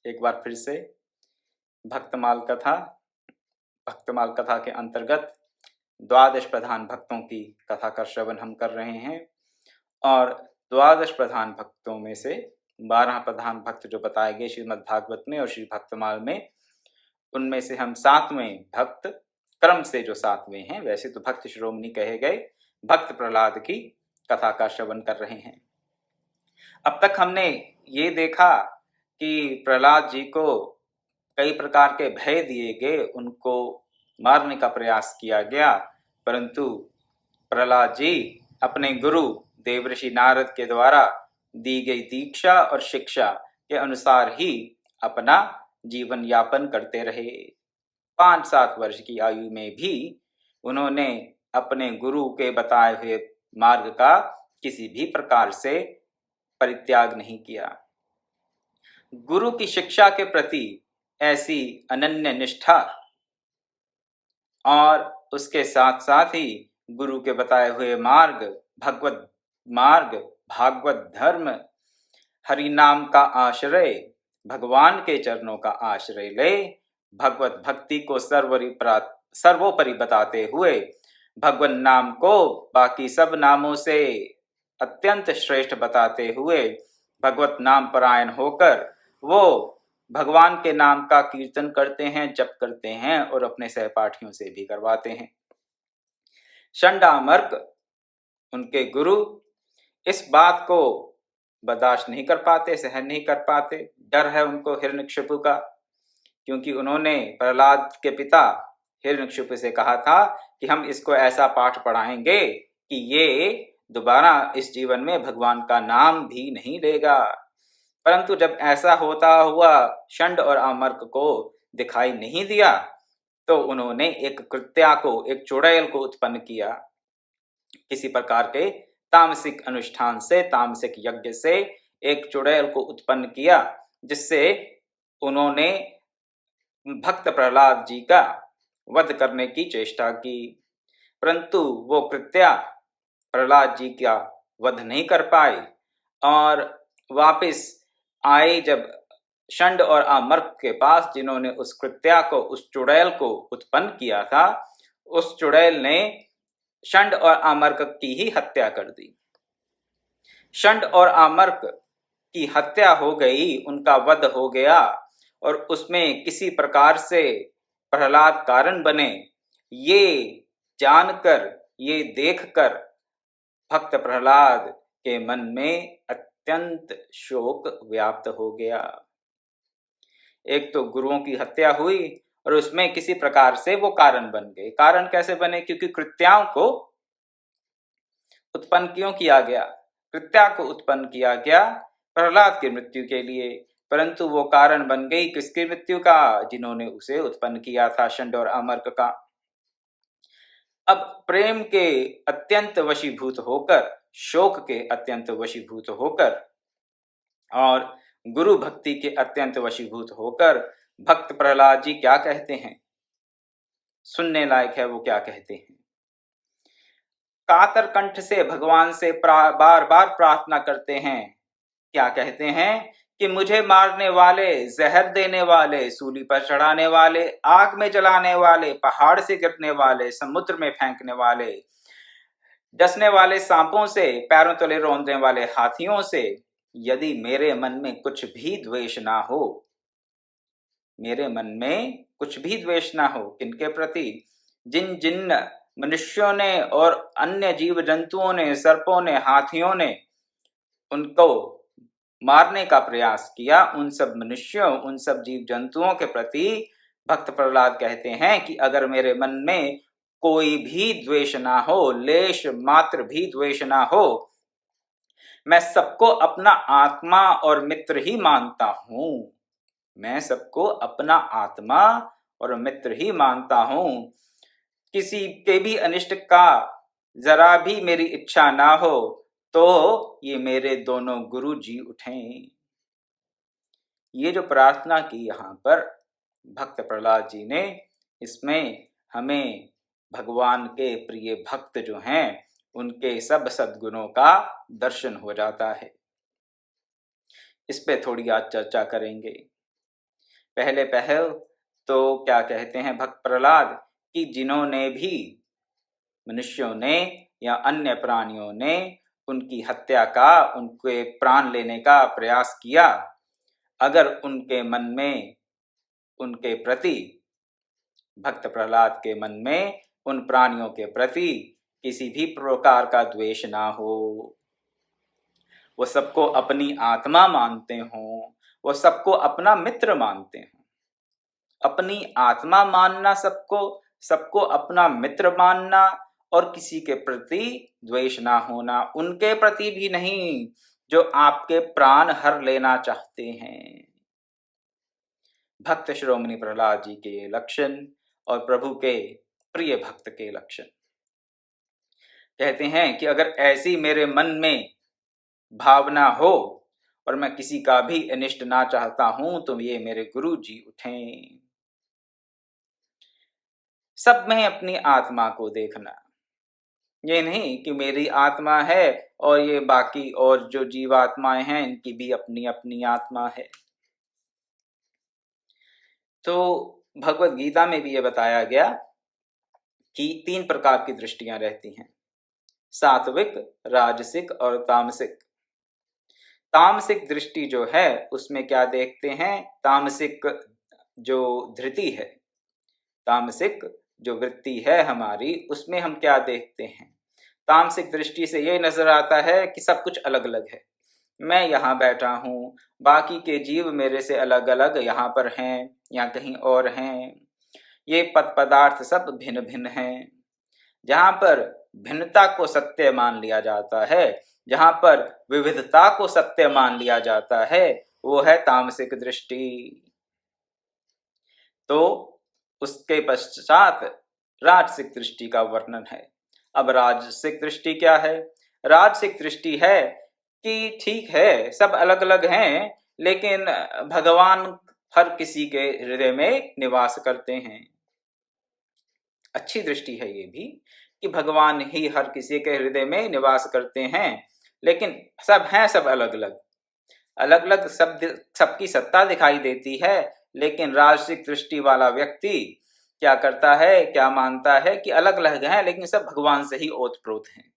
एक बार फिर से भक्तमाल कथा के अंतर्गत द्वादश प्रधान भक्तों की कथा का श्रवण हम कर रहे हैं और द्वादश प्रधान भक्तों में से 12 प्रधान भक्त जो बताए गए श्रीमद् भागवत में और श्री भक्तमाल में, उनमें से हम 7वें भक्त क्रम से जो 7वें हैं, वैसे तो भक्त शिरोमणि कहे गए, भक्त प्रहलाद की कथा का श्रवण कर रहे हैं। अब तक हमने ये देखा कि प्रहलाद जी को कई प्रकार के भय दिए गए, उनको मारने का प्रयास किया गया, परंतु प्रहलाद जी अपने गुरु देवर्षि नारद के द्वारा दी गई दीक्षा और शिक्षा के अनुसार ही अपना जीवन यापन करते रहे। 5-7 वर्ष की आयु में भी उन्होंने अपने गुरु के बताए हुए मार्ग का किसी भी प्रकार से परित्याग नहीं किया। गुरु की शिक्षा के प्रति ऐसी अनन्य निष्ठा और उसके साथ साथ ही गुरु के बताए हुए मार्ग, भगवत मार्ग, भागवत धर्म, हरि नाम का आश्रय, भगवान के चरणों का आश्रय ले, भगवत भक्ति को सर्वोपरि बताते हुए, भगवान नाम को बाकी सब नामों से अत्यंत श्रेष्ठ बताते हुए, भगवत नाम परायण होकर वो भगवान के नाम का कीर्तन करते हैं, जप करते हैं और अपने सहपाठियों से भी करवाते हैं। षंडामर्क उनके गुरु इस बात को बर्दाश्त नहीं कर पाते, सहन नहीं कर पाते। डर है उनको हिरण्यकशिपु का, क्योंकि उन्होंने प्रहलाद के पिता हिरण्यकशिपु से कहा था कि हम इसको ऐसा पाठ पढ़ाएंगे कि ये दोबारा इस जीवन में भगवान का नाम भी नहीं लेगा। परंतु जब ऐसा होता हुआ षंड और आमर्क को दिखाई नहीं दिया, तो उन्होंने एक कृत्या को, एक चुड़ैल को उत्पन्न किया। किसी प्रकार के तामसिक अनुष्ठान से, तामसिक यज्ञ से एक चुड़ैल को उत्पन्न किया, जिससे उन्होंने भक्त प्रहलाद जी का वध करने की चेष्टा की। परंतु वो कृत्या प्रहलाद जी का वध नहीं कर पाए और वापिस आए जब षंड और आमर्क के पास, जिन्होंने उस कृत्या को, उस चुड़ैल को उत्पन्न किया था, उस चुड़ैल ने षंड और आमर्क की ही हत्या कर दी। षंड और आमर्क की हत्या हो गई, उनका वध हो गया और उसमें किसी प्रकार से प्रहलाद कारण बने, ये जानकर, ये देखकर भक्त प्रहलाद के मन में अत्यंत शोक व्याप्त हो गया। एक तो गुरुओं की हत्या हुई और उसमें किसी प्रकार से वो कारण बन गए। कारण कैसे बने? क्योंकि कृत्याओं को उत्पन्न क्यों किया गया? कृत्या को उत्पन्न किया गया प्रहलाद की मृत्यु के लिए, परंतु वो कारण बन गई किसकी मृत्यु का? जिन्होंने उसे उत्पन्न किया था, षंड और आमर्क का। अब प्रेम के अत्यंत वशीभूत होकर, शोक के अत्यंत वशीभूत होकर और गुरु भक्ति के अत्यंत वशीभूत होकर भक्त प्रहलाद जी क्या कहते हैं? सुनने लायक है वो क्या कहते हैं। कातर कंठ से भगवान से बार बार प्रार्थना करते हैं। क्या कहते हैं? कि मुझे मारने वाले, जहर देने वाले, सूली पर चढ़ाने वाले, आग में जलाने वाले, पहाड़ से गिरने वाले, समुद्र में फेंकने वाले, डसने वाले सांपों से, पैरों तले रौंदने वाले हाथियों से, यदि मेरे मन में कुछ भी द्वेष ना हो, मेरे मन में कुछ भी द्वेष ना हो, किनके प्रति? जिन जिन मनुष्यों ने और अन्य जीव जंतुओं ने, सर्पों ने, हाथियों ने उनको मारने का प्रयास किया, उन सब मनुष्यों, उन सब जीव जंतुओं के प्रति भक्त प्रहलाद कहते हैं कि अगर मेरे मन में कोई भी द्वेष ना हो, लेश मात्र भी द्वेष ना हो, मैं सबको अपना आत्मा और मित्र ही मानता हूं। मैं सबको अपना आत्मा और मित्र ही मानता हूं। किसी के भी अनिष्ट का जरा भी मेरी इच्छा ना हो तो ये मेरे दोनों गुरु जी उठें। ये जो प्रार्थना की यहाँ पर भक्त प्रहलाद जी ने, इसमें हमें भगवान के प्रिय भक्त जो हैं उनके सब सद्गुणों का दर्शन हो जाता है। इस पे थोड़ी आज चर्चा करेंगे। पहले पहल तो क्या कहते हैं भक्त प्रहलाद कि जिन्होंने भी मनुष्यों ने या अन्य प्राणियों ने उनकी हत्या का, उनके प्राण लेने का प्रयास किया, अगर उनके मन में, उनके प्रति, भक्त प्रहलाद के मन में उन प्राणियों के प्रति किसी भी प्रकार का द्वेष ना हो, वो सबको अपनी आत्मा मानते हों, वो सबको अपना मित्र मानते हों। अपनी आत्मा मानना, सबको सबको अपना मित्र मानना और किसी के प्रति द्वेष ना होना, उनके प्रति भी नहीं जो आपके प्राण हर लेना चाहते हैं। भक्त शिरोमणि प्रहलाद जी के लक्षण और प्रभु के प्रिय भक्त के लक्षण। कहते हैं कि अगर ऐसी मेरे मन में भावना हो और मैं किसी का भी अनिष्ट ना चाहता हूं तो ये मेरे गुरु जी उठें। सब में अपनी आत्मा को देखना, ये नहीं कि मेरी आत्मा है और ये बाकी और जो जीवात्माएं हैं इनकी भी अपनी अपनी आत्मा है। तो भगवत गीता में भी ये बताया गया कि 3 प्रकार की दृष्टियां रहती हैं, सात्विक, राजसिक और तामसिक। तामसिक दृष्टि जो है उसमें क्या देखते हैं, तामसिक जो धृति है, तामसिक जो वृत्ति है हमारी, उसमें हम क्या देखते हैं। तामसिक दृष्टि से ये नजर आता है कि सब कुछ अलग अलग है, मैं यहाँ बैठा हूँ, बाकी के जीव मेरे से अलग अलग यहाँ पर हैं या कहीं और हैं, ये पदार्थ सब भिन्न भिन्न हैं। जहाँ पर भिन्नता को सत्य मान लिया जाता है, जहाँ पर विविधता को सत्य मान लिया जाता है, वो है तामसिक दृष्टि। तो उसके पश्चात राजसिक दृष्टि का वर्णन है। अब राजसिक दृष्टि क्या है? राजसिक दृष्टि है कि ठीक है सब अलग अलग हैं, लेकिन भगवान हर किसी के हृदय में निवास करते हैं। अच्छी दृष्टि है ये भी कि भगवान ही हर किसी के हृदय में निवास करते हैं, लेकिन सब हैं, सब अलग अलग, अलग अलग सब सबकी सत्ता दिखाई देती है। लेकिन राजसिक दृष्टि वाला व्यक्ति क्या करता है, क्या मानता है कि अलग अलग हैं लेकिन सब भगवान से ही ओतप्रोत हैं।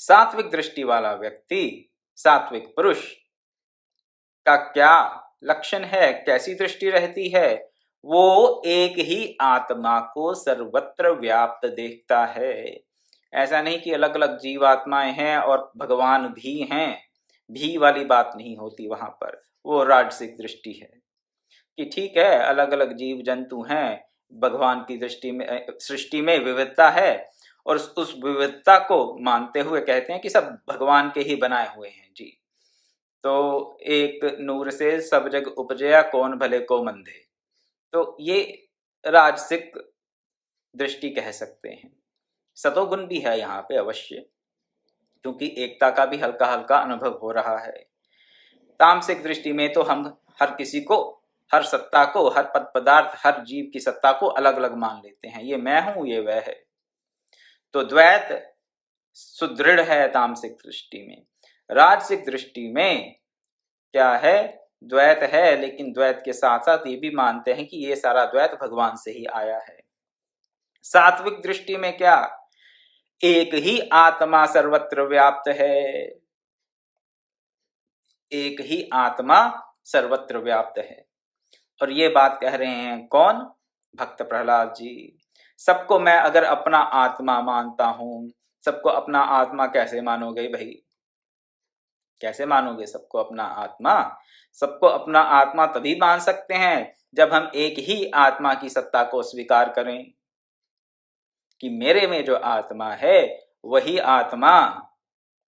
सात्विक दृष्टि वाला व्यक्ति, सात्विक पुरुष का क्या लक्षण है, कैसी दृष्टि रहती है? वो एक ही आत्मा को सर्वत्र व्याप्त देखता है। ऐसा नहीं कि अलग अलग जीवात्माएं हैं और भगवान भी हैं, भी वाली बात नहीं होती वहां पर। वो राजसिक दृष्टि है कि ठीक है अलग अलग जीव जंतु हैं, भगवान की दृष्टि में, सृष्टि में विविधता है और उस विविधता को मानते हुए कहते हैं कि सब भगवान के ही बनाए हुए हैं जी। तो एक नूर से सब जग उपजया, कौन भले को मंदे। तो ये राजसिक दृष्टि कह सकते हैं। सतोगुण भी है यहाँ पे अवश्य, क्योंकि एकता का भी हल्का हल्का अनुभव हो रहा है। तामसिक दृष्टि में तो हम हर किसी को, हर सत्ता को, हर पद पदार्थ, हर जीव की सत्ता को अलग अलग मान लेते हैं, ये मैं हूं, ये वह है। तो द्वैत सुदृढ़ है तामसिक दृष्टि में। राजसिक दृष्टि में क्या है, द्वैत है, लेकिन द्वैत के साथ साथ ये भी मानते हैं कि ये सारा द्वैत भगवान से ही आया है। सात्विक दृष्टि में क्या, एक ही आत्मा सर्वत्र व्याप्त है, एक ही आत्मा सर्वत्र व्याप्त है। और ये बात कह रहे हैं कौन? भक्त प्रहलाद जी। सबको मैं अगर अपना आत्मा मानता हूं, सबको अपना आत्मा कैसे मानोगे भाई? कैसे मानोगे सबको अपना आत्मा? सबको अपना आत्मा तभी मान सकते हैं जब हम एक ही आत्मा की सत्ता को स्वीकार करें कि मेरे में जो आत्मा है वही आत्मा,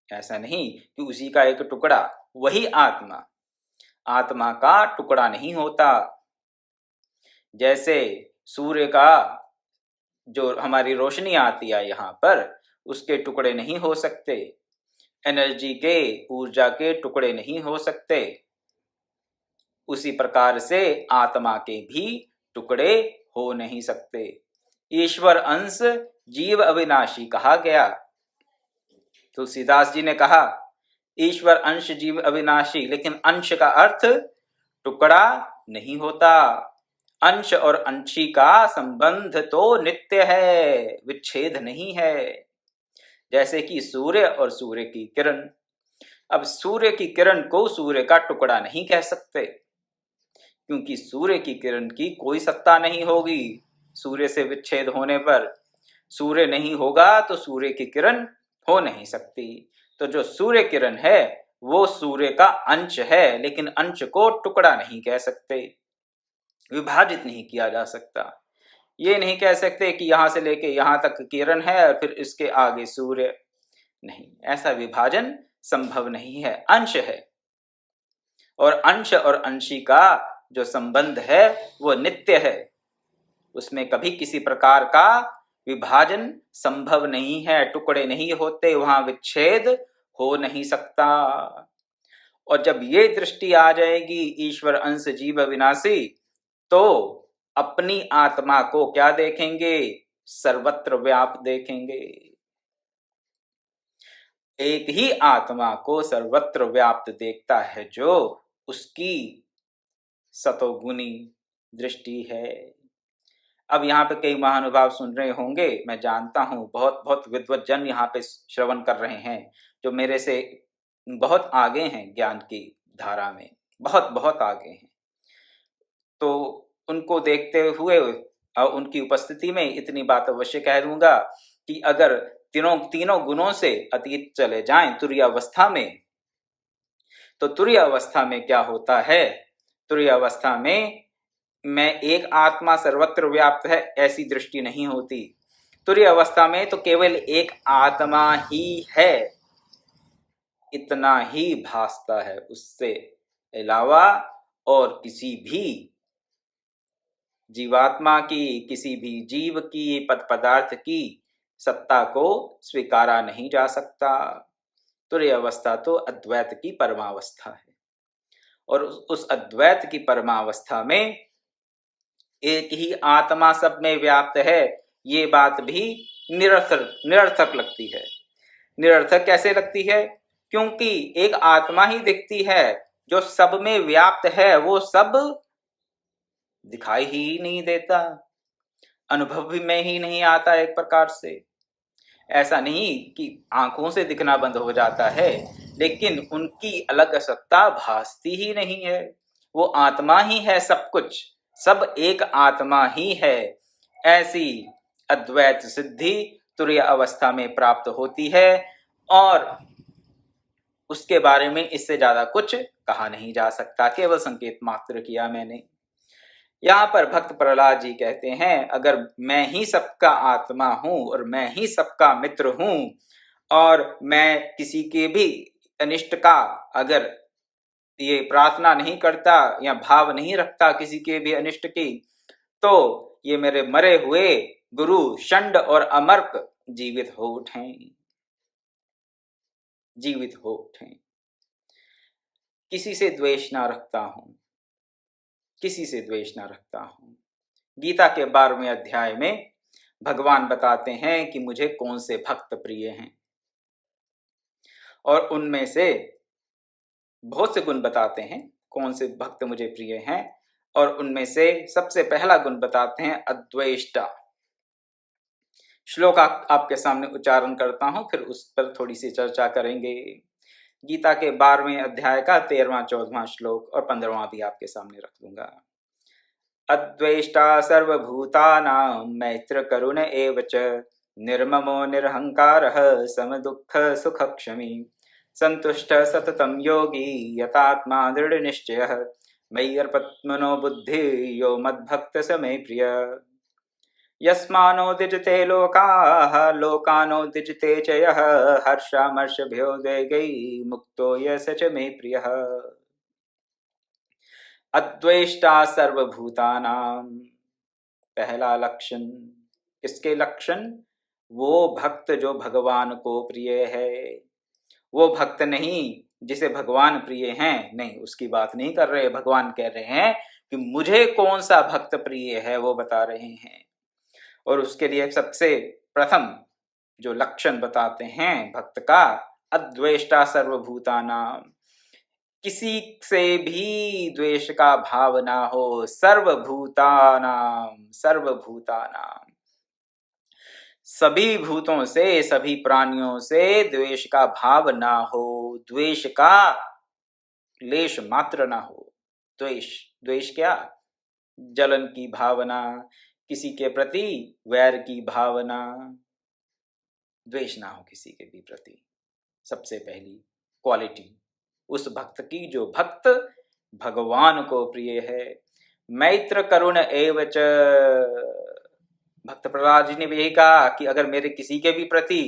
ऐसा नहीं कि उसी का एक टुकड़ा, वही आत्मा। आत्मा का टुकड़ा नहीं होता। जैसे सूर्य का जो हमारी रोशनी आती है यहाँ पर, उसके टुकड़े नहीं हो सकते, एनर्जी के, ऊर्जा के टुकड़े नहीं हो सकते, उसी प्रकार से आत्मा के भी टुकड़े हो नहीं सकते। ईश्वर अंश जीव अविनाशी कहा गया। तुलसीदास जी ने कहा ईश्वर अंश जीव अविनाशी, लेकिन अंश का अर्थ टुकड़ा नहीं होता। अंश और अंशी का संबंध तो नित्य है, विच्छेद नहीं है। जैसे कि सूर्य और सूर्य की किरण। अब सूर्य की किरण को सूर्य का टुकड़ा नहीं कह सकते, क्योंकि सूर्य की किरण की कोई सत्ता नहीं होगी सूर्य से विच्छेद होने पर। सूर्य नहीं होगा तो सूर्य की किरण हो नहीं सकती। तो जो सूर्य किरण है वो सूर्य का अंश है, लेकिन अंश को टुकड़ा नहीं कह सकते, विभाजित नहीं किया जा सकता। ये नहीं कह सकते कि यहां से लेके यहां तक किरण है और फिर इसके आगे सूर्य नहीं, ऐसा विभाजन संभव नहीं है। अंश है, और अंश और अंशी का जो संबंध है वो नित्य है, उसमें कभी किसी प्रकार का विभाजन संभव नहीं है, टुकड़े नहीं होते, वहां विच्छेद हो नहीं सकता। और जब ये दृष्टि आ जाएगी ईश्वर अंश जीव विनाशी, तो अपनी आत्मा को क्या देखेंगे? सर्वत्र व्याप्त देखेंगे। एक ही आत्मा को सर्वत्र व्याप्त देखता है जो उसकी सतोगुणी दृष्टि है। अब यहाँ पे कई महानुभाव सुन रहे होंगे, मैं जानता हूँ बहुत बहुत विद्वत जन यहाँ पे श्रवण कर रहे हैं, जो मेरे से बहुत आगे हैं ज्ञान की धारा में, बहुत बहुत आगे हैं। तो उनको देखते हुए और उनकी उपस्थिति में इतनी बात अवश्य कह दूंगा कि अगर तीनों गुणों से अतीत चले जाएं तुरीय अवस्था में, तो तुरीय अवस्था में क्या होता है? तुरीय अवस्था में मैं एक आत्मा सर्वत्र व्याप्त है ऐसी दृष्टि नहीं होती। तुरीय अवस्था में तो केवल एक आत्मा ही है, इतना ही भासता है, उससे अलावा और किसी भी जीवात्मा की, किसी भी जीव की, पदार्थ की सत्ता को स्वीकारा नहीं जा सकता। तुरीय अवस्था तो अद्वैत की परमावस्था है, और उस अद्वैत की परमावस्था में एक ही आत्मा सब में व्याप्त है, ये बात भी निरर्थक लगती है। निरर्थक कैसे लगती है? क्योंकि एक आत्मा ही दिखती है जो सब में व्याप्त है, वो सब दिखाई ही नहीं देता, अनुभव भी में ही नहीं आता एक प्रकार से। ऐसा नहीं कि आंखों से दिखना बंद हो जाता है, लेकिन उनकी अलग सत्ता भासती ही नहीं है। वो आत्मा ही है सब कुछ, सब एक आत्मा ही है। ऐसी अद्वैत सिद्धि तुरीय अवस्था में प्राप्त होती है, और उसके बारे में इससे ज्यादा कुछ कहा नहीं जा सकता, केवल संकेत मात्र किया मैंने। यहाँ पर भक्त प्रहलाद जी कहते हैं, अगर मैं ही सबका आत्मा हूं और मैं ही सबका मित्र हूं, और मैं किसी के भी अनिष्ट का अगर ये प्रार्थना नहीं करता या भाव नहीं रखता किसी के भी अनिष्ट की, तो ये मेरे मरे हुए गुरु षंड और अमर्क जीवित हो उठें, जीवित हो उठें। किसी से द्वेष ना रखता हूं, किसी से द्वेष ना रखता हूं। गीता के 12वें अध्याय में भगवान बताते हैं कि मुझे कौन से भक्त प्रिय हैं, और उनमें से बहुत से गुण बताते हैं कौन से भक्त मुझे प्रिय हैं, और उनमें से सबसे पहला गुण बताते हैं अद्वेष्टा। श्लोक आपके सामने उच्चारण करता हूं, फिर उस पर थोड़ी सी चर्चा करेंगे। गीता के 12वें अध्याय का 13वां 14वां श्लोक और 15वां भी आपके सामने रख दूंगा। अद्वेष्टा सर्वभूतानां मैत्र करुण एव च, निर्ममो निरहंकारः समदुःख सुखक्षमी, संतुष्ट सततं योगी यतात्मा दृढ़ निश्चयः, मय्यर्पत्मनो बुद्धि यो मद्भक्त स मे प्रिय। यस्मानो दिजते लोकाः लोकानो दिजते च यः, हर्षामर्षभयोद्वेगैः मुक्तो य स च मे प्रियः। अद्वेष्टा सर्वभूतानां, पहला लक्षण। किसके लक्षण? वो भक्त जो भगवान को प्रिय है। वो भक्त नहीं जिसे भगवान प्रिय हैं, नहीं, उसकी बात नहीं कर रहे। भगवान कह रहे हैं कि मुझे कौन सा भक्त प्रिय है, वो बता रहे हैं। और उसके लिए सबसे प्रथम जो लक्षण बताते हैं भक्त का, अद्वेष्टा सर्वभूतानां, किसी से भी द्वेष का भाव ना हो। सर्वभूतानाम, सर्वभूतानाम, सभी भूतों से, सभी प्राणियों से द्वेष का भाव ना हो, द्वेष का लेश मात्र ना हो। द्वेष, द्वेष क्या? जलन की भावना, किसी के प्रति वैर की भावना, द्वेष ना हो किसी के भी प्रति। सबसे पहली क्वालिटी उस भक्त की जो भक्त भगवान को प्रिय है। मैत्र करुण एवच, भक्त प्रहलाद जी ने भी यही कहा कि अगर मेरे किसी के भी प्रति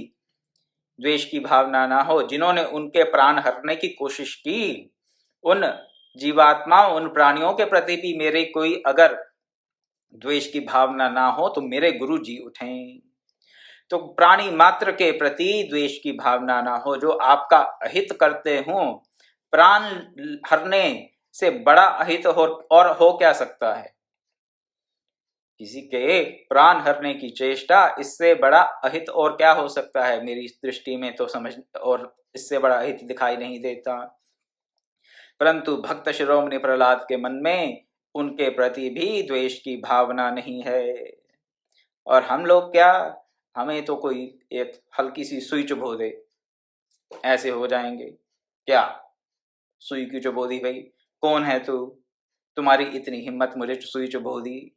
द्वेष की भावना ना हो, जिन्होंने उनके प्राण हरने की कोशिश की, उन जीवात्माओं, उन प्राणियों के प्रति भी मेरे कोई अगर द्वेष की भावना ना हो तो मेरे गुरु जी उठें। तो प्राणी मात्र के प्रति द्वेष की भावना ना हो, जो आपका अहित करते हों। प्राण हरने से बड़ा अहित और हो क्या सकता है? किसी के प्राण हरने की चेष्टा, इससे बड़ा अहित और क्या हो सकता है? मेरी दृष्टि में तो समझ और इससे बड़ा अहित दिखाई नहीं देता। परंतु भक्त शिरोमणि प्रहलाद के मन में उनके प्रति भी द्वेष की भावना नहीं है। और हम लोग क्या, हमें तो कोई एक हल्की सी सुई चुभो दे, ऐसे हो जाएंगे। क्या सुई की चुभो दी भाई? कौन है तू? तुम्हारी इतनी हिम्मत मुझे सुई चुभो दी?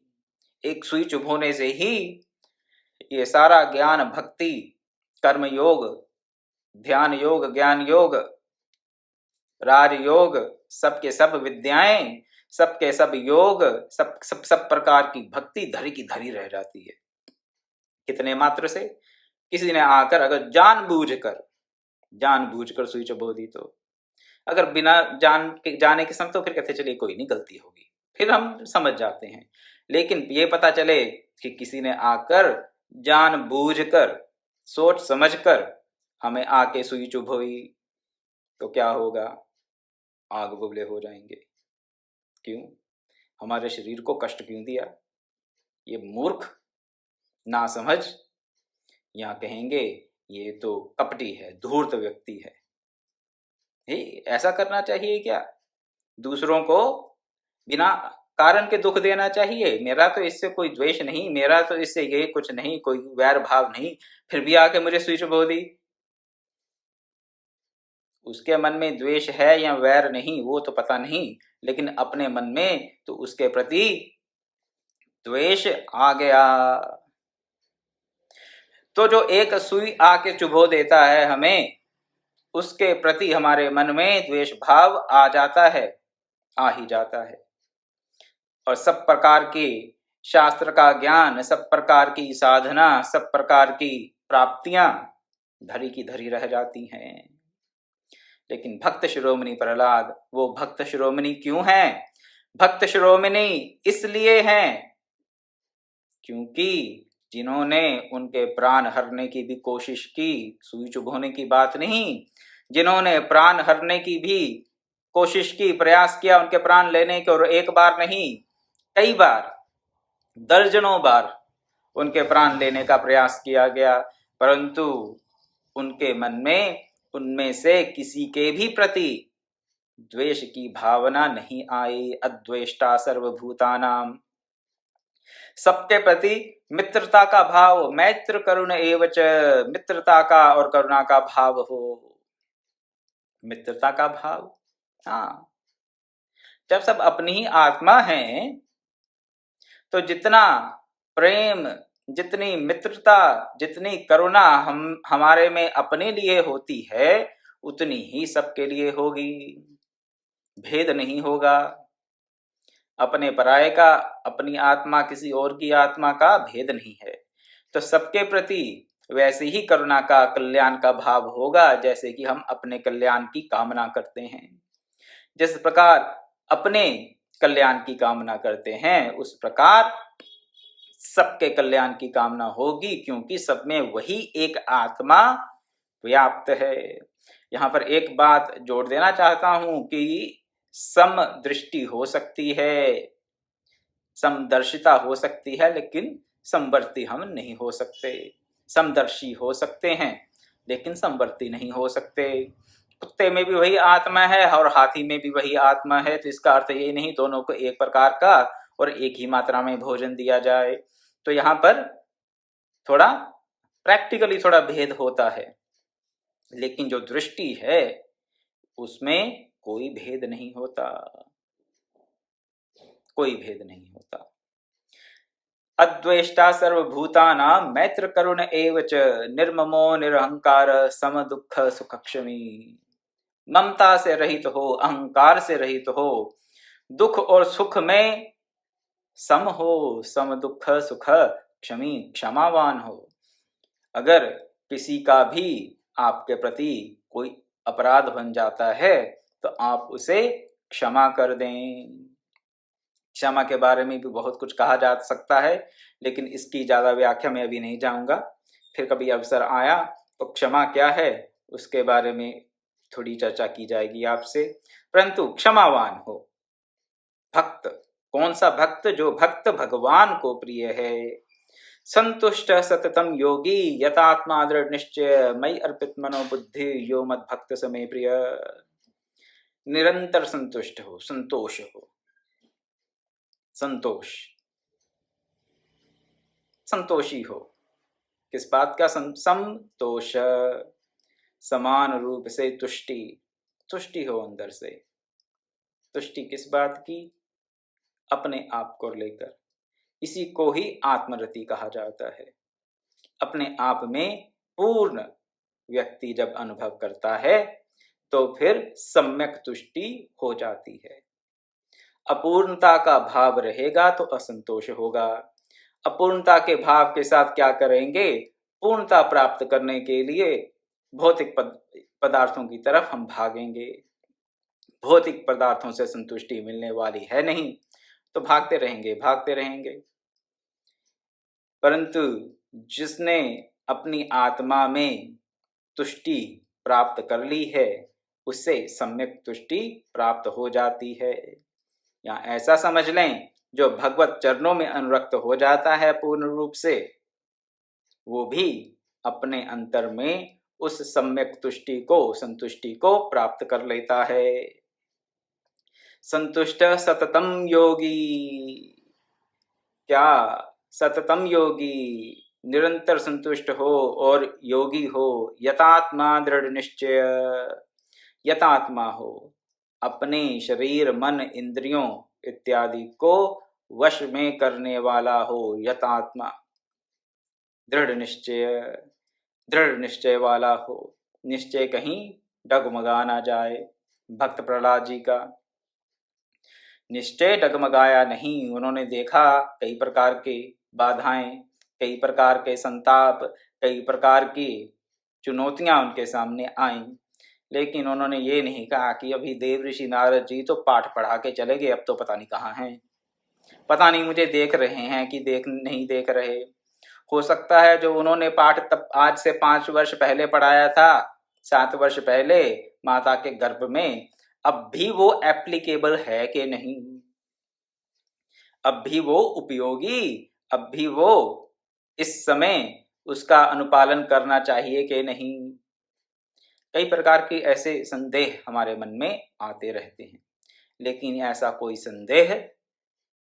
एक सुई चुभोने से ही ये सारा ज्ञान, भक्ति, कर्म योग, ध्यान योग, ज्ञान योग, राजयोग, सबके सब विद्याएं, सबके सब योग, सब प्रकार की भक्ति धरी की धरी रह जाती है। कितने मात्र से किसी ने आकर अगर जानबूझकर सुई चुभो दी तो, अगर बिना जाने के समय तो फिर कहते चलिए कोई नहीं, गलती होगी, फिर हम समझ जाते हैं। लेकिन ये पता चले कि किसी ने आकर जानबूझकर, सोच समझकर हमें आके सुई चुभोई, तो क्या होगा? आग बुबले हो जाएंगे। क्यों? हमारे शरीर को कष्ट क्यों दिया? ये मूर्ख, ना समझ, या कहेंगे ये तो कपटी है, धूर्त व्यक्ति है। ऐसा करना चाहिए क्या? दूसरों को बिना कारण के दुख देना चाहिए? मेरा तो इससे कोई द्वेष नहीं, मेरा तो इससे ये कुछ नहीं, कोई वैर भाव नहीं, फिर भी आके मुझे सुई चुभो दी। उसके मन में द्वेष है या वैर नहीं वो तो पता नहीं, लेकिन अपने मन में तो उसके प्रति द्वेष आ गया। तो जो एक सुई आके चुभो देता है हमें, उसके प्रति हमारे मन में द्वेष भाव आ जाता है, आ ही जाता है। और सब प्रकार की शास्त्र का ज्ञान, सब प्रकार की साधना, सब प्रकार की प्राप्तियां धरी की धरी रह जाती हैं। लेकिन भक्त शिरोमणि प्रहलाद, वो भक्त शिरोमणि क्यों हैं? भक्त शिरोमणि इसलिए हैं क्योंकि जिन्होंने उनके प्राण हरने की भी कोशिश की, सुई चुभोने की बात नहीं, जिन्होंने प्राण हरने की भी कोशिश की, प्रयास किया उनके प्राण लेने के, और एक बार नहीं कई बार, दर्जनों बार उनके प्राण लेने का प्रयास किया गया, परंतु उनके मन में उनमें से किसी के भी प्रति द्वेष की भावना नहीं आई। अद्वेष्टा सर्वभूतानाम, सबके प्रति मित्रता का भाव, मैत्र करुण एवच, मित्रता का और करुणा का भाव हो। मित्रता का भाव, हाँ, जब सब अपनी ही आत्मा है तो जितना प्रेम, जितनी मित्रता, जितनी करुणा हमारे में अपने लिए होती है, उतनी ही सबके लिए होगी। भेद नहीं होगा। अपने पराये का, अपनी आत्मा किसी और की आत्मा का भेद नहीं है। तो सबके प्रति वैसे ही करुणा का, कल्याण का भाव होगा जैसे कि हम अपने कल्याण की कामना करते हैं। जिस प्रकार अपने कल्याण की कामना करते हैं, उस प्रकार सबके कल्याण की कामना होगी, क्योंकि सब में वही एक आत्मा व्याप्त है। यहाँ पर एक बात जोड़ देना चाहता हूं कि सम दृष्टि हो सकती है, समदर्शिता हो सकती है, लेकिन समवर्ती हम नहीं हो सकते। समदर्शी हो सकते हैं लेकिन समवर्ती नहीं हो सकते। कुत्ते में भी वही आत्मा है और हाथी में भी वही आत्मा है, तो इसका अर्थ ये नहीं दोनों को एक प्रकार का और एक ही मात्रा में भोजन दिया जाए। तो यहाँ पर थोड़ा प्रैक्टिकली थोड़ा भेद होता है, लेकिन जो दृष्टि है उसमें कोई भेद नहीं होता, कोई भेद नहीं होता। अद्वेष्टा सर्वभूतानां मैत्र करुण एव च निर्ममो निरहंकार सम दुख सुख क्षमी। ममता से रहित हो, अहंकार से रहित हो, दुख और सुख में सम हो, सम दुख सुख क्षमी, क्षमावान हो। अगर किसी का भी आपके प्रति कोई अपराध बन जाता है तो आप उसे क्षमा कर दें। क्षमा के बारे में भी बहुत कुछ कहा जा सकता है, लेकिन इसकी ज्यादा व्याख्या मैं अभी नहीं जाऊंगा, फिर कभी अवसर आया तो क्षमा क्या है उसके बारे में थोड़ी चर्चा की जाएगी आपसे। परंतु क्षमावान हो, भक्त, कौन सा भक्त? जो भक्त भगवान को प्रिय है। संतुष्ट सततम योगी यतात्मा दृढ़ निश्चय मई अर्पित मनोबुद्धि यो मद भक्त समय प्रिय। निरंतर संतुष्ट हो, संतोष हो, संतोष, संतोषी हो। किस बात का? संतोष, समान रूप से तुष्टि, तुष्टि हो अंदर से। तुष्टि किस बात की? अपने आप को लेकर। इसी को ही आत्मरति कहा जाता है। अपने आप में पूर्ण व्यक्ति जब अनुभव करता है तो फिर सम्यक तुष्टि हो जाती है। अपूर्णता का भाव रहेगा तो असंतोष होगा। अपूर्णता के भाव के साथ क्या करेंगे? पूर्णता प्राप्त करने के लिए भौतिक पदार्थों की तरफ हम भागेंगे। भौतिक पदार्थों से संतुष्टि मिलने वाली है नहीं, तो भागते रहेंगे, भागते रहेंगे। परंतु जिसने अपनी आत्मा में तुष्टि प्राप्त कर ली है उससे सम्यक तुष्टि प्राप्त हो जाती है। या ऐसा समझ लें, जो भगवत चरणों में अनुरक्त हो जाता है पूर्ण रूप से, वो भी अपने अंतर में उस सम्यक तुष्टि को, संतुष्टि को प्राप्त कर लेता है। संतुष्ट सततम योगी, क्या? सततम योगी, निरंतर संतुष्ट हो और योगी हो। यतात्मा दृढ़ निश्चय, यतात्मा हो, अपने शरीर मन इंद्रियों इत्यादि को वश में करने वाला हो। यतात्मा, दृढ़ निश्चय, दृढ़ निश्चय वाला हो। निश्चय कहीं डगमगा ना जाए। भक्त प्रहलाद जी का निश्चय डगमगाया नहीं। उन्होंने देखा कई प्रकार के बाधाएं, कई प्रकार के संताप, कई प्रकार की चुनौतियां उनके सामने आईं, लेकिन उन्होंने ये नहीं कहा कि अभी देव ऋषि नारद जी तो पाठ पढ़ा के चले गए, अब तो पता नहीं कहाँ हैं, पता नहीं मुझे देख रहे हैं कि नहीं देख रहे। हो सकता है जो उन्होंने पाठ तब आज से 5 वर्ष पहले पढ़ाया था, 7 वर्ष पहले माता के गर्भ में, अब भी वो एप्लीकेबल है कि नहीं, अब भी वो उपयोगी, अब भी वो इस समय उसका अनुपालन करना चाहिए कि नहीं। कई प्रकार के ऐसे संदेह हमारे मन में आते रहते हैं, लेकिन ऐसा कोई संदेह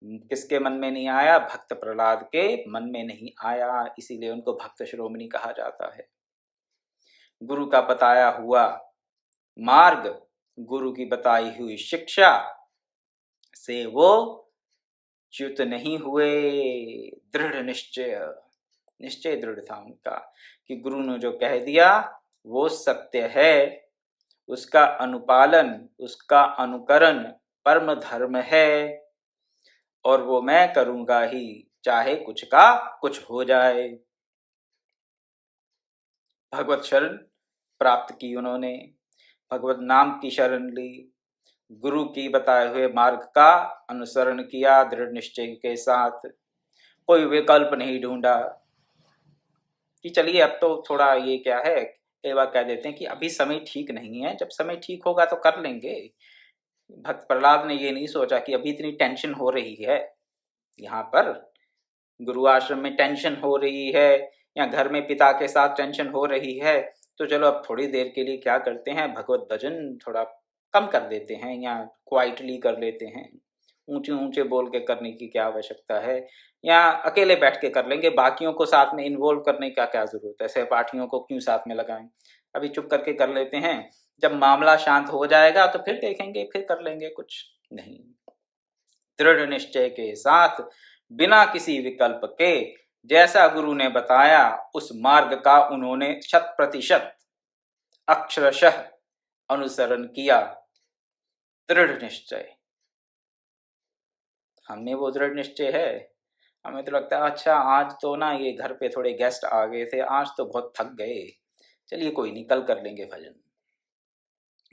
किसके मन में नहीं आया? भक्त प्रहलाद के मन में नहीं आया, इसीलिए उनको भक्त शिरोमणि कहा जाता है। गुरु का बताया हुआ मार्ग, गुरु की बताई हुई शिक्षा से वो च्युत नहीं हुए। दृढ़ निश्चय, निश्चय दृढ़ था उनका कि गुरु ने जो कह दिया वो सत्य है, उसका अनुपालन, उसका अनुकरण परम धर्म है, और वो मैं करूंगा ही, चाहे कुछ का कुछ हो जाए। भगवत शरण प्राप्त की उन्होंने, भगवत नाम की शरण ली, गुरु की बताए हुए मार्ग का अनुसरण किया दृढ़ निश्चय के साथ, कोई विकल्प नहीं ढूंढा कि चलिए अब तो थोड़ा ये क्या है, कई बार कह देते हैं कि अभी समय ठीक नहीं है, जब समय ठीक होगा तो कर लेंगे। भक्त प्रहलाद ने ये नहीं सोचा कि अभी इतनी टेंशन हो रही है, यहाँ पर गुरु आश्रम में टेंशन हो रही है, या घर में पिता के साथ टेंशन हो रही है, तो चलो अब थोड़ी देर के लिए क्या करते हैं, भगवत भजन थोड़ा कम कर देते हैं या क्वाइटली कर लेते हैं, ऊंचे ऊंचे बोल के करने की क्या आवश्यकता है, या अकेले बैठ के कर लेंगे, बाकियों को साथ में इन्वॉल्व करने का क्या जरूरत है, सहपाठियों को क्यों साथ में लगाएं, अभी चुप करके कर लेते हैं, जब मामला शांत हो जाएगा तो फिर देखेंगे, फिर कर लेंगे। कुछ नहीं, दृढ़ निश्चय के साथ बिना किसी विकल्प के जैसा गुरु ने बताया उस मार्ग का उन्होंने 100% अक्षरशः अनुसरण किया। दृढ़ निश्चय, हमें वो दृढ़ निश्चय है? हमें तो लगता है अच्छा आज तो ना ये घर पे थोड़े गेस्ट आ गए थे, आज तो बहुत थक गए, चलिए कोई नहीं कल कर लेंगे भजन।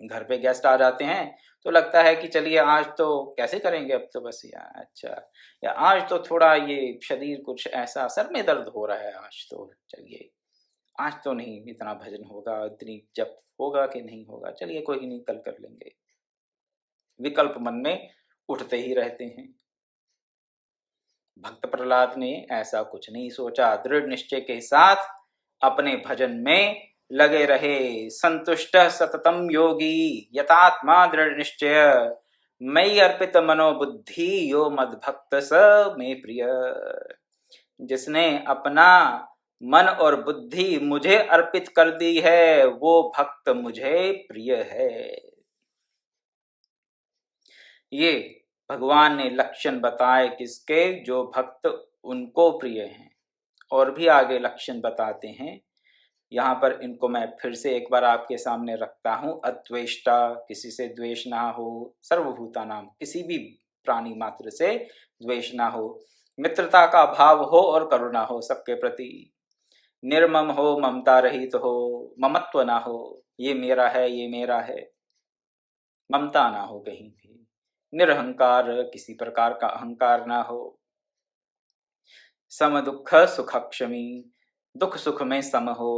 घर पे गेस्ट आ जाते हैं तो लगता है कि चलिए आज तो कैसे करेंगे, अब तो बस यार अच्छा, या आज तो थोड़ा ये शरीर कुछ ऐसा, सर में दर्द हो रहा है, आज तो चलिए आज तो नहीं इतना भजन होगा, इतनी जप होगा कि नहीं होगा, चलिए कोई नहीं कल कर लेंगे। विकल्प मन में उठते ही रहते हैं। भक्त प्रहलाद ने ऐसा कुछ नहीं सोचा, दृढ़ निश्चय के साथ अपने भजन में लगे रहे। संतुष्ट सततम योगी यतात्मा दृढ़ निश्चय, मई अर्पित मनोबुद्धि यो मद भक्त स में प्रिय। जिसने अपना मन और बुद्धि मुझे अर्पित कर दी है वो भक्त मुझे प्रिय है। ये भगवान ने लक्षण बताए किसके, जो भक्त उनको प्रिय हैं। और भी आगे लक्षण बताते हैं, यहाँ पर इनको मैं फिर से एक बार आपके सामने रखता हूँ। अद्वेष्टा, किसी से द्वेष ना हो, सर्वभूता नाम, किसी भी प्राणी मात्र से द्वेष ना हो, मित्रता का भाव हो और करुणा हो सबके प्रति, निर्मम हो, ममता रहित हो, ममत्व ना हो, ये मेरा है ये मेरा है, ममता ना हो कहीं भी, निरहंकार, किसी प्रकार का अहंकार ना हो, सम दुख सुख क्षमी, दुख सुख में सम हो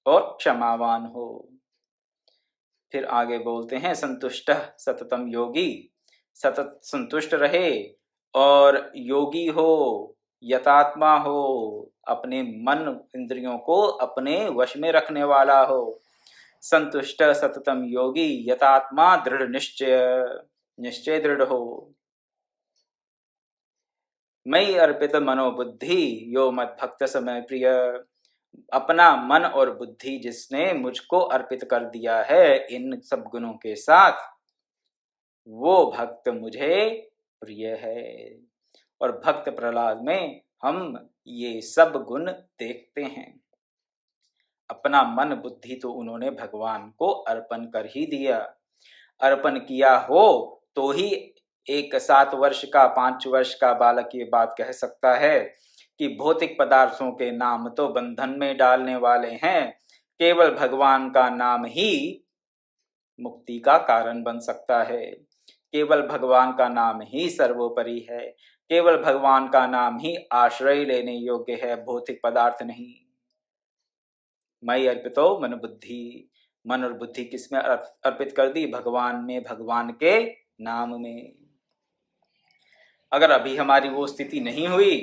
और क्षमावान हो। फिर आगे बोलते हैं संतुष्ट सततम योगी, सतत संतुष्ट रहे और योगी हो, यतात्मा हो, अपने मन इंद्रियों को अपने वश में रखने वाला हो। संतुष्ट सततम योगी यतात्मा दृढ़ निश्चय, निश्चय दृढ़ हो। मई अर्पित मनोबुद्धि यो मद भक्त समय प्रिय, अपना मन और बुद्धि जिसने मुझको अर्पित कर दिया है इन सब गुणों के साथ, वो भक्त मुझे प्रिय है। और भक्त प्रहलाद में हम ये सब गुण देखते हैं। अपना मन बुद्धि तो उन्होंने भगवान को अर्पण कर ही दिया। अर्पण किया हो तो ही एक 7 वर्ष का 5 वर्ष का बालक ये बात कह सकता है कि भौतिक पदार्थों के नाम तो बंधन में डालने वाले हैं, केवल भगवान का नाम ही मुक्ति का कारण बन सकता है, केवल भगवान का नाम ही सर्वोपरि है, केवल भगवान का नाम ही आश्रय लेने योग्य है, भौतिक पदार्थ नहीं। मई अर्पितो मन बुद्धि, मन और बुद्धि किसमें अर्पित कर दी? भगवान में, भगवान के नाम में। अगर अभी हमारी वो स्थिति नहीं हुई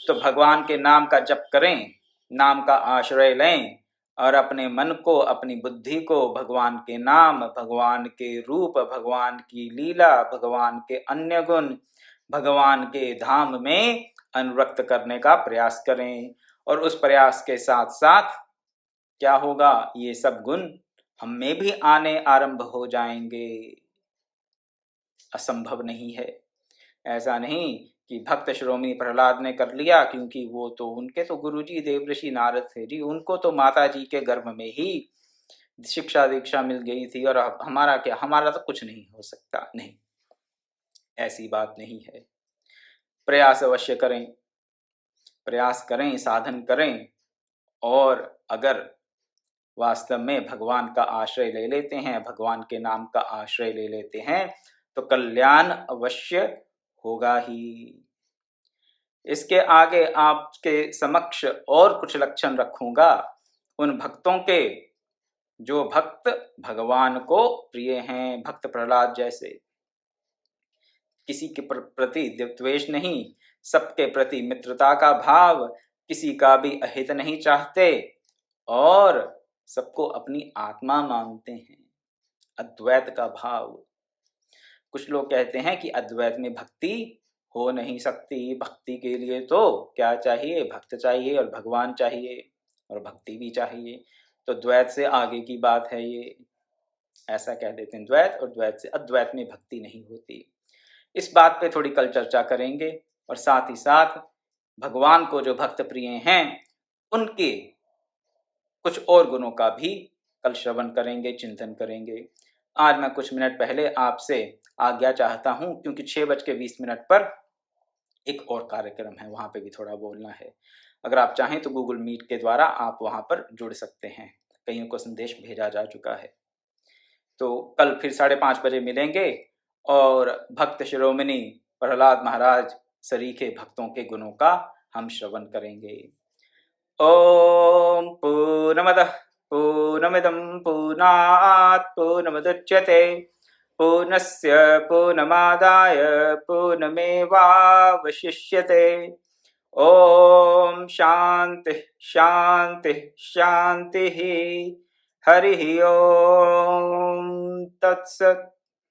तो भगवान के नाम का जप करें, नाम का आश्रय लें और अपने मन को, अपनी बुद्धि को भगवान के नाम, भगवान के रूप, भगवान की लीला, भगवान के अन्य गुण, भगवान के धाम में अनुरक्त करने का प्रयास करें। और उस प्रयास के साथ साथ क्या होगा, ये सब गुण हम में भी आने आरंभ हो जाएंगे। असंभव नहीं है। ऐसा नहीं कि भक्त श्रोमणी प्रहलाद ने कर लिया, क्योंकि वो तो उनके तो गुरुजी देवर्षि नारद थे जी, उनको तो माता जी के गर्भ में ही शिक्षा दीक्षा मिल गई थी, और हमारा क्या, हमारा तो कुछ नहीं हो सकता। नहीं, ऐसी बात नहीं है। प्रयास अवश्य करें, प्रयास करें, साधन करें, और अगर वास्तव में भगवान का आश्रय ले लेते हैं, भगवान के नाम का आश्रय ले लेते हैं, तो कल्याण अवश्य होगा ही। इसके आगे आपके समक्ष और कुछ लक्षण रखूंगा उन भक्तों के जो भक्त भगवान को प्रिय हैं। भक्त प्रहलाद जैसे, किसी के प्रति द्वेष नहीं, सबके प्रति मित्रता का भाव, किसी का भी अहित नहीं चाहते, और सबको अपनी आत्मा मानते हैं। अद्वैत का भाव। कुछ लोग कहते हैं कि अद्वैत में भक्ति हो नहीं सकती, भक्ति के लिए तो क्या चाहिए, भक्त चाहिए और भगवान चाहिए और भक्ति भी चाहिए, तो द्वैत से आगे की बात है ये, ऐसा कह देते हैं। द्वैत और द्वैत से अद्वैत में भक्ति नहीं होती। इस बात पे थोड़ी कल चर्चा करेंगे और साथ ही साथ भगवान को जो भक्त प्रिय हैं उनके कुछ और गुणों का भी कल श्रवण करेंगे, चिंतन करेंगे। आज मैं कुछ मिनट पहले आपसे आज्ञा चाहता हूं, क्योंकि 6:20 पर एक और कार्यक्रम है, वहां पे भी थोड़ा बोलना है। अगर आप चाहें तो गूगल मीट के द्वारा आप वहां पर जुड़ सकते हैं, कईयों को संदेश भेजा जा चुका है। तो कल फिर 5:30 मिलेंगे और भक्त शिरोमणि प्रहलाद महाराज सरीखे भक्तों के गुणों का हम श्रवण करेंगे। ओम पूर्णमदः पूर्णमिदं पूर्णात् पूर्णमुदच्यते पूर्णस्य पूर्णमादाय पूर्णमेवावशिष्यते। ओम शांति शांति शांति। हरि ओम तत्सत्।